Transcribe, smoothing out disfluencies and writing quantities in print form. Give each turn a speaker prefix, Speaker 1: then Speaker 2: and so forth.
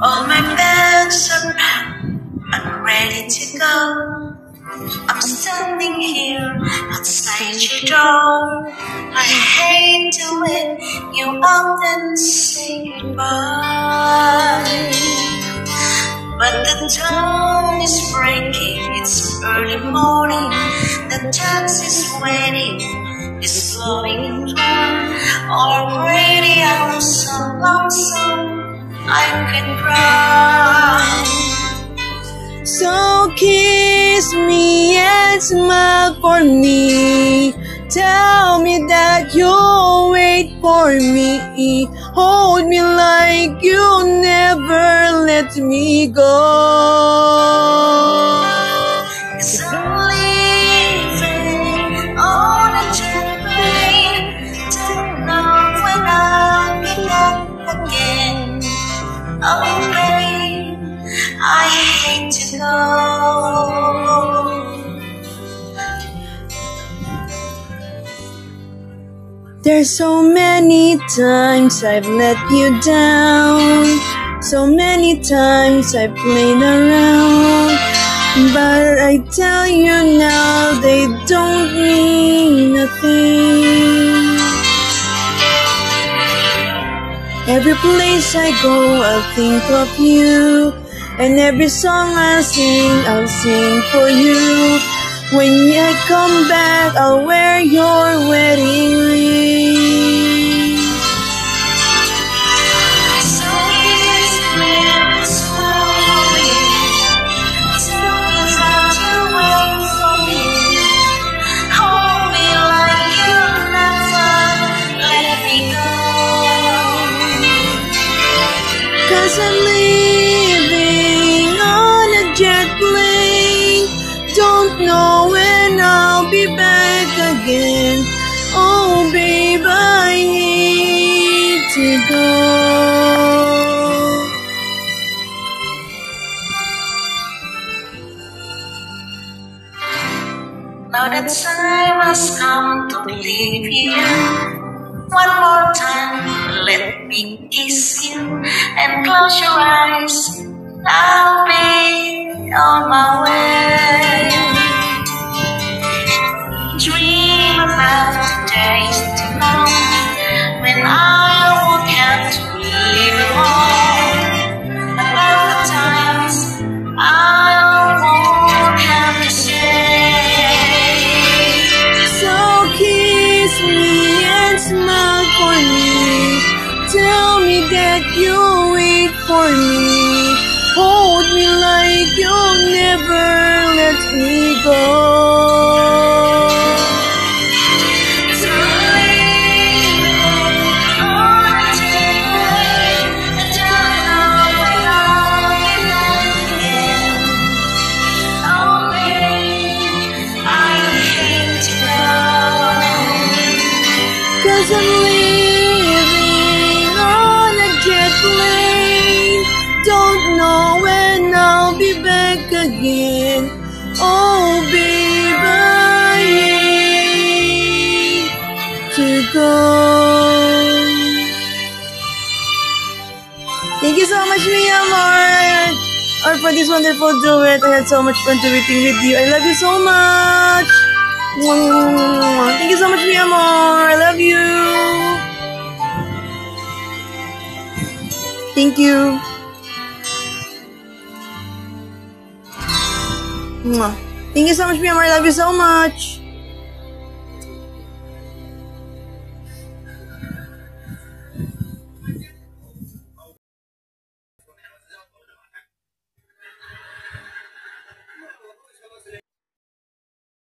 Speaker 1: All my bags are packed, I'm ready to go. I'm standing here outside your door. I hate to let you out and say goodbye, but the dawn is breaking, it's early morning. The taxi's waiting, it's blowing through. Already I'm so lonesome, I could cry.
Speaker 2: So kiss me and smile for me. Tell me that you'll wait for me. Hold me like you'll never let me go.
Speaker 1: 'Cause I'm leaving on a jet plane. Don't know when I'll be back again. Oh babe, I hate to go.
Speaker 2: There's so many times I've let you down, so many times I've played around, but I tell you now they don't mean nothing. Every place I go I'll think of you, and every song I'll sing for you. When I come back, I'll wear your wedding ring.
Speaker 1: So kiss me and smile for me. Tell me that you wait for me. Hold me like you'll never let me go.
Speaker 2: 'Cause I'm leaving on a jet plane. Don't know when I'll be back again. Oh babe, I hate to go.
Speaker 1: Now the time has come to leave you. One more time, let me kiss you and close your eyes. I'll be on my way. Dream about the days to come when I won't have to leave alone. About the times I won't have to say.
Speaker 2: So kiss me and smile for me. Tell me that you'll wait for me. Hold me like you'll never let me go. Cause I'm leaving on a jet plane. Don't know when I'll be back again. Oh babe, I hate to go. Thank you so much, mi amor, or for this wonderful duet. I had so much fun duetting with you. I love you so much. Thank you so much, mi amor. I love you. Thank you. Thank you so much, mi amor. I love you so much.